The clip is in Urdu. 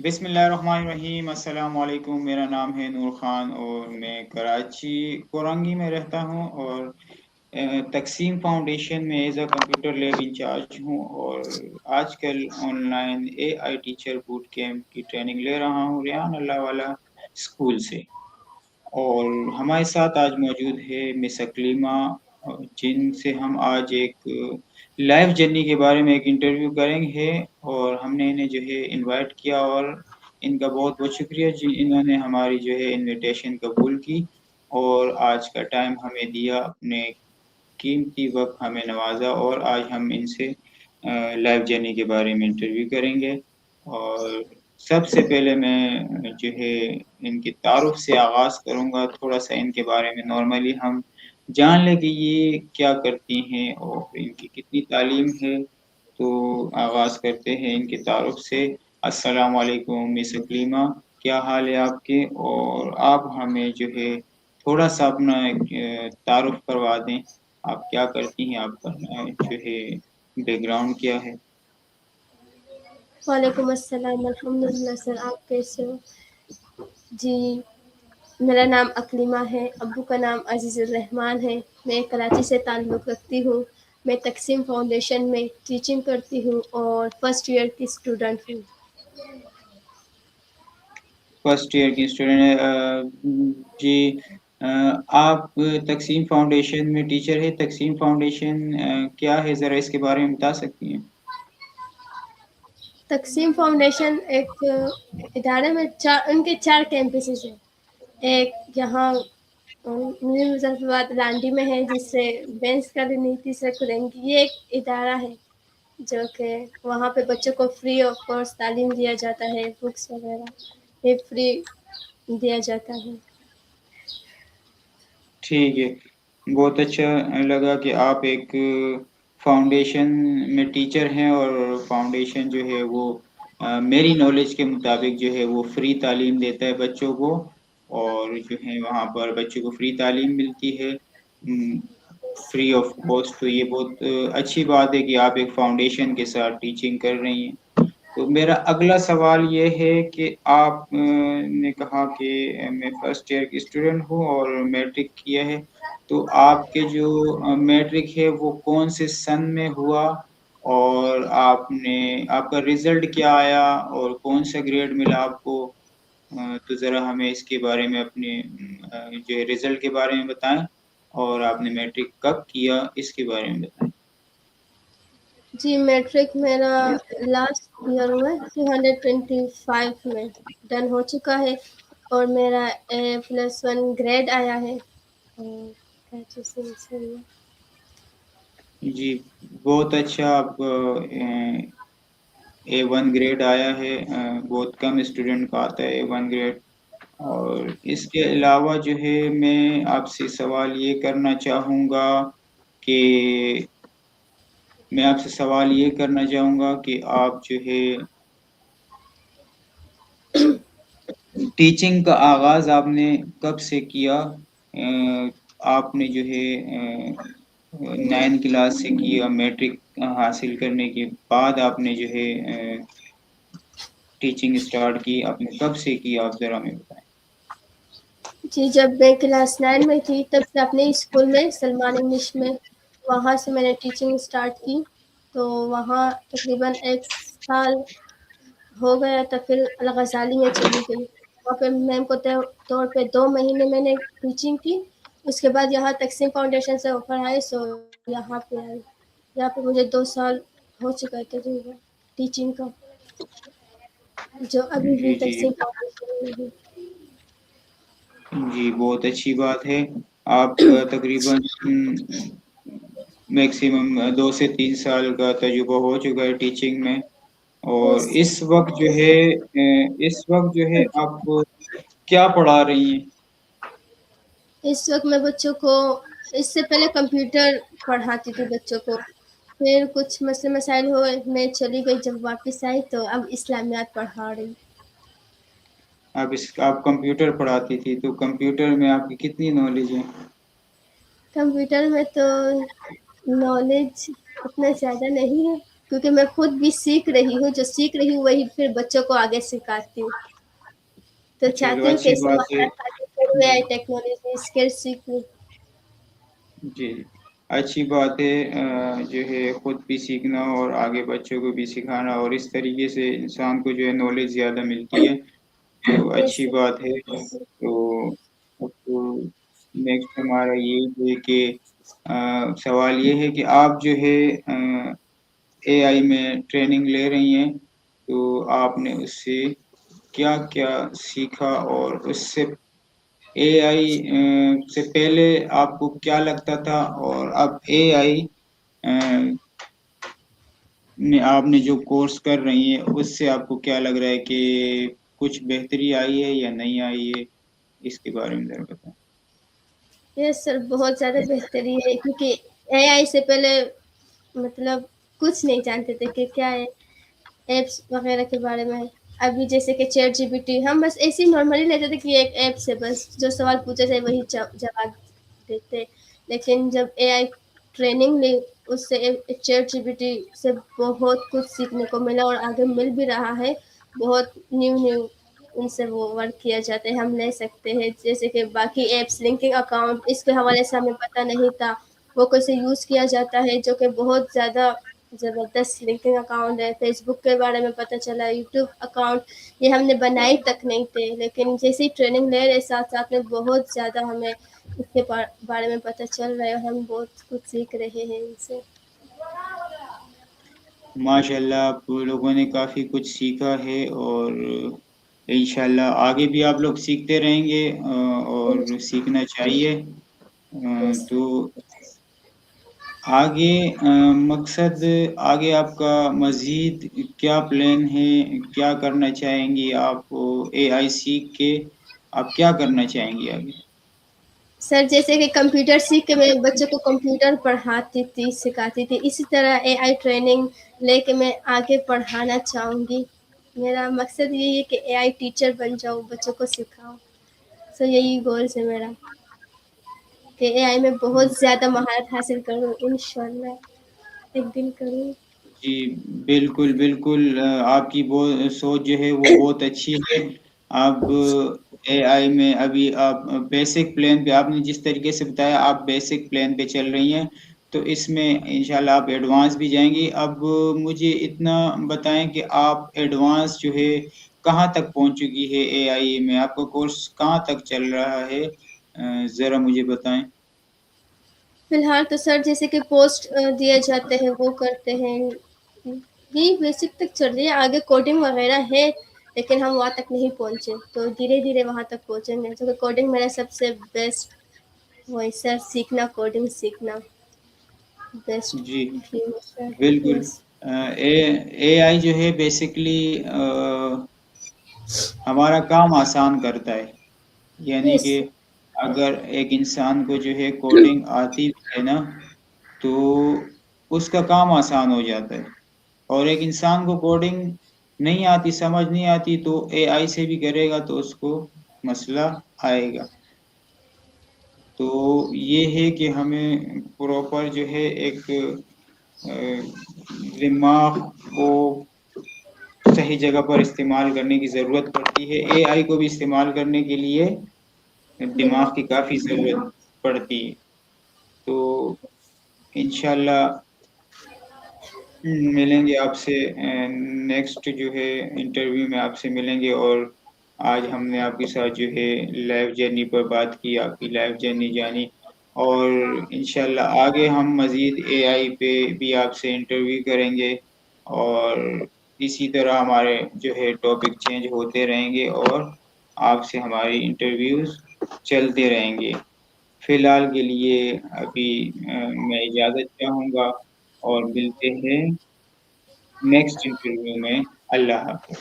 بسم اللہ الرحمن الرحیم، السلام علیکم۔ میرا نام ہے نور خان اور میں کراچی کورنگی میں رہتا ہوں اور تقسیم فاؤنڈیشن میں as a computer lab in charge ہوں، اور آج کل online A I teacher boot camp کی ٹریننگ لے رہا ہوں ریان اللہ والا اسکول سے۔ اور ہمارے ساتھ آج موجود ہے مس اکلیمہ، جن سے ہم آج ایک لائف جرنی کے بارے میں ایک انٹرویو کریں گے، اور ہم نے انہیں جو ہے انوائٹ کیا، اور ان کا بہت بہت شکریہ جی، انہوں نے ہماری جو ہے انویٹیشن قبول کی اور آج کا ٹائم ہمیں دیا، اپنے قیمتی وقت ہمیں نوازا، اور آج ہم ان سے لائف جرنی کے بارے میں انٹرویو کریں گے۔ اور سب سے پہلے میں جو ہے ان کی تعارف سے آغاز کروں گا، تھوڑا سا ان کے بارے میں نارملی ہم جان لیں کہ یہ کیا کرتی ہیں اور ان کی کتنی تعلیم ہے۔ تو آغاز کرتے ہیں ان کی تعارف سے۔ السلام علیکم مس اکلیمہ، کیا حال ہے آپ کے؟ اور آپ ہمیں جو ہے تھوڑا سا اپنا تعارف کروا دیں، آپ کیا کرتی ہیں، آپ کا جو ہے بیک گراؤنڈ کیا ہے؟ وعلیکم السلام، الحمد للہ سر، آپ کیسے ہو؟ جی، میرا نام اکلیمہ ہے، ابو کا نام عزیز الرحمان ہے، میں کراچی سے تعلق رکھتی ہوں۔ میں تقسیم فاؤنڈیشن میں ٹیچنگ کرتی ہوں اور فرسٹ ایئر کی اسٹوڈنٹ ہوں۔ فرسٹ ایئر کی اسٹوڈنٹ ہے جی۔ آپ تقسیم فاؤنڈیشن میں ٹیچر ہے، تقسیم فاؤنڈیشن کیا ہے، ذرا اس کے بارے میں بتا سکتی ہیں؟ تقسیم فاؤنڈیشن ایک ادارے میں ان کے 4 کیمپسز ہیں۔ ایک یہاں نیو مظفرآباد لانڈی میں ہے، جس سے بینس کا بھی نیتی سے کرنگی، یہ ایک ادارہ ہے جو کہ وہاں پہ بچوں کو فری آف کورس تعلیم دیا جاتا ہے، بکس وغیرہ یہ فری دیا جاتا ہے۔ ٹھیک ہے، بہت اچھا لگا کہ آپ ایک فاؤنڈیشن میں ٹیچر ہیں، اور فاؤنڈیشن جو ہے وہ میری نالج کے مطابق جو ہے وہ فری تعلیم دیتا ہے بچوں کو، اور جو ہے وہاں پر بچوں کو فری تعلیم ملتی ہے فری آف کاسٹ۔ تو یہ بہت اچھی بات ہے کہ آپ ایک فاؤنڈیشن کے ساتھ ٹیچنگ کر رہی ہیں۔ تو میرا اگلا سوال یہ ہے کہ آپ نے کہا کہ میں فرسٹ ایئر کی اسٹوڈنٹ ہوں اور میٹرک کیا ہے، تو آپ کے جو میٹرک ہے وہ کون سے سن میں ہوا، اور آپ کا رزلٹ کیا آیا اور کون سا گریڈ ملا آپ کو؟ تو ذرا ہمیں اس کے بارے میں اپنے جو رزلٹ کے بارے میں بتائیں، اور آپ نے میٹرک کب کیا اس کے بارے میں بتائیں۔ جی، میٹرک میرا لاسٹ ایئر میں 225 میں ڈن ہو چکا ہے، اور میرا A+1 گریڈ آیا ہے۔ جی بہت اچھا، آپ A1 گریڈ آیا ہے، بہت کم اسٹوڈنٹ کا آتا ہے A1 گریڈ۔ اور اس کے علاوہ جو ہے میں آپ سے سوال یہ کرنا چاہوں گا کہ آپ جو ہے ٹیچنگ کا آغاز آپ نے کب سے کیا؟ آپ نے جو ہے 9 کلاس سے کیا، میٹرک حاصل کرنے کے بعد آپ نے جو ہے ٹیچنگ اسٹارٹ کی، آپ نے کب سے کی، آپ ذرا ہمیں بتائیں۔ جی، جب میں کلاس 9 میں تھی تب سے اپنے اسکول میں سلمان انگلش میں، وہاں سے میں نے ٹیچنگ اسٹارٹ کی، تو وہاں تقریباً 1 سال ہو گیا، تو پھر الغزالی میں چلی گئی، وہاں پہ میم کو طور پہ 2 مہینے میں نے ٹیچنگ کی۔ اس کے بعد یہاں تقسیم فاؤنڈیشن سے آفر آئے، سو یہاں پہ آئی۔ یہاں پہ مجھے 2 سال ہو چکا ہے تقریباً ٹیچنگ کا، جو ابھی بھی جی جی تقسیم فاؤنڈیشن میں ہے۔ جی بہت اچھی بات ہے، آپ تقریباً میکسیمم 2 سے 3 سال کا تجربہ ہو چکا ہے ٹیچنگ میں، اور یس، اس وقت جو ہے آپ کیا پڑھا رہی ہیں؟ اس وقت میں بچوں کو، اس سے پہلے کمپیوٹر پڑھاتی تھی بچوں کو، پھر کچھ مسئلے مسائل ہوئے، میں چلی گئی، جب واپس آئی تو اب اسلامیات پڑھا رہی۔ آپ کمپیوٹر پڑھاتی تھی، تو کمپیوٹر میں آپ کی کتنی نالج ہے؟ کمپیوٹر میں تو نالج اتنا زیادہ نہیں ہے، کیونکہ میں خود بھی سیکھ رہی ہوں، جو سیکھ رہی ہوں وہی پھر بچوں کو آگے سکھاتی ہوں، تو چلو چاہتی ہوں کہ اچھی اس سے بات ہے. مہارت آگے بڑھے، آئی ٹیکنالوجی اسکل سیکھوں. جی اچھی بات ہے. جو ہے خود بھی سیکھنا اور آگے بچوں کو بھی سکھانا، اور اس طریقے سے انسان کو جو ہے نالج زیادہ ملتی ہے، تو یس اچھی بات ہے. تو نیکسٹ ہمارا یہ ہے کہ سوال یہ ہے کہ آپ جو ہے اے آئی میں ٹریننگ لے رہی ہیں، تو آپ نے اس سے کیا کیا سیکھا، اور اس سے اے آئی سے پہلے آپ کو کیا لگتا تھا، اور اب اے آئی آپ نے جو کورس کر رہی ہیں اس سے آپ کو کیا لگ رہا ہے کہ کچھ بہتری آئی ہے یا نہیں آئی ہے؟ اس کے بارے میں ذرا بتائیں. یس سر، بہت زیادہ بہتری ہے، کیونکہ اے آئی سے پہلے مطلب کچھ نہیں جانتے تھے کہ کیا ہے ایپس وغیرہ کے بارے میں. ابھی جیسے کہ چیٹ جی پی ٹی ہم بس ایسے ہی نارملی لیتے تھے کہ ایک ایپ سے بس جو سوال پوچھے جائے وہی جواب دیتے، لیکن جب اے آئی ٹریننگ لی اس سے چیٹ جی پی ٹی سے بہت کچھ سیکھنے کو ملا، اور آگے مل بھی رہا ہے. بہت نیو ان سے وہ ورک کیا جاتا ہے، ہم لے سکتے ہیں. جیسے کہ باقی ایپس لنکنگ اکاؤنٹ، اس کے حوالے سے ہمیں پتہ نہیں تھا وہ کیسے یوز کیا جاتا ہے، جو کہ بہت زیادہ زبردست لنکنگ اکاؤنٹ ہے. فیس بک کے بارے میں پتہ چلا، یوٹیوب اکاؤنٹ یہ ہم نے بنائی تک نہیں تھے، لیکن جیسے ہی ٹریننگ لے رہے ساتھ ساتھ میں بہت زیادہ ہمیں اس کے بارے میں پتہ چل رہا ہے، اور ہم بہت کچھ سیکھ رہے ہیں ان سے. ماشاء اللہ، آپ لوگوں نے کافی کچھ سیکھا ہے، اور انشاءاللہ آگے بھی آپ لوگ سیکھتے رہیں گے، اور سیکھنا چاہیے. یس تو آگے مقصد، آگے آپ کا مزید کیا پلان ہے؟ کیا کرنا چاہیں گی آپ اے آئی سیکھ کے؟ آپ کیا کرنا چاہیں گی آگے؟ سر جیسے کہ کمپیوٹر سیکھ کے میں بچوں کو کمپیوٹر پڑھاتی تھی، سکھاتی تھی، اسی طرح اے آئی ٹریننگ لے کے میں آگے پڑھانا چاہوں گی. میرا مقصد یہی ہے کہ اے آئی ٹیچر بن جاؤں، بچوں کو سکھاؤں. سو یہی گولس ہے میرا کہ اے آئی میں بہت زیادہ مہارت حاصل کروں، انشاءاللہ ایک دن کروں. جی بالکل بالکل، آپ کی سوچ جو ہے وہ بہت اچھی ہے. اب اے آئی میں ابھی آپ بیسک پلان پہ، آپ نے جس طریقے سے بتایا آپ بیسک پلان پہ چل رہی ہیں، تو اس میں انشاءاللہ آپ ایڈوانس بھی جائیں گی. اب مجھے اتنا بتائیں کہ آپ ایڈوانس جو ہے کہاں تک پہنچ چکی ہے اے آئی میں؟ آپ کا کورس کہاں تک چل رہا ہے؟ ذرا مجھے بتائیں. فی الحال تو سر جیسے کہ پوسٹ دیے جاتے ہیں وہ کرتے ہیں، یہی بیسک تک چل رہی ہے. آگے کوڈنگ وغیرہ ہے لیکن ہم وہاں تک نہیں پہنچے، تو دھیرے دھیرے وہاں تک پہنچیں گے. کیونکہ کوڈنگ میرا سب سے بیسٹ وہی سر، سیکھنا کوڈنگ سیکھنا بیسٹ جی ڈریم ہے سر. بالکل. یس اے آئی جو ہے بیسکلی ہمارا کام آسان کرتا ہے. یعنی یس کہ اگر ایک انسان کو جو ہے کوڈنگ آتی ہے نا، تو اس کا کام آسان ہو جاتا ہے. اور ایک انسان کو کوڈنگ نہیں آتی، سمجھ نہیں آتی، تو اے آئی سے بھی کرے گا تو اس کو مسئلہ آئے گا. تو یہ ہے کہ ہمیں پراپر جو ہے ایک دماغ کو صحیح جگہ پر استعمال کرنے کی ضرورت پڑتی ہے. اے آئی کو بھی استعمال کرنے کے لیے دماغ کی کافی ضرورت پڑتی ہے. تو انشاءاللہ ملیں گے آپ سے نیکسٹ جو ہے انٹرویو میں، آپ سے ملیں گے. اور آج ہم نے آپ کے ساتھ جو ہے لائف جرنی پر بات کی، آپ کی لائف جرنی جانی، اور انشاءاللہ آگے ہم مزید اے آئی پہ بھی آپ سے انٹرویو کریں گے، اور اسی طرح ہمارے جو ہے ٹاپک چینج ہوتے رہیں گے، اور آپ سے ہماری انٹرویوز چلتے رہیں گے. فی الحال کے لیے ابھی میں اجازت چاہوں گا، اور ملتے ہیں نیکسٹ انٹرویو میں. اللہ حافظ.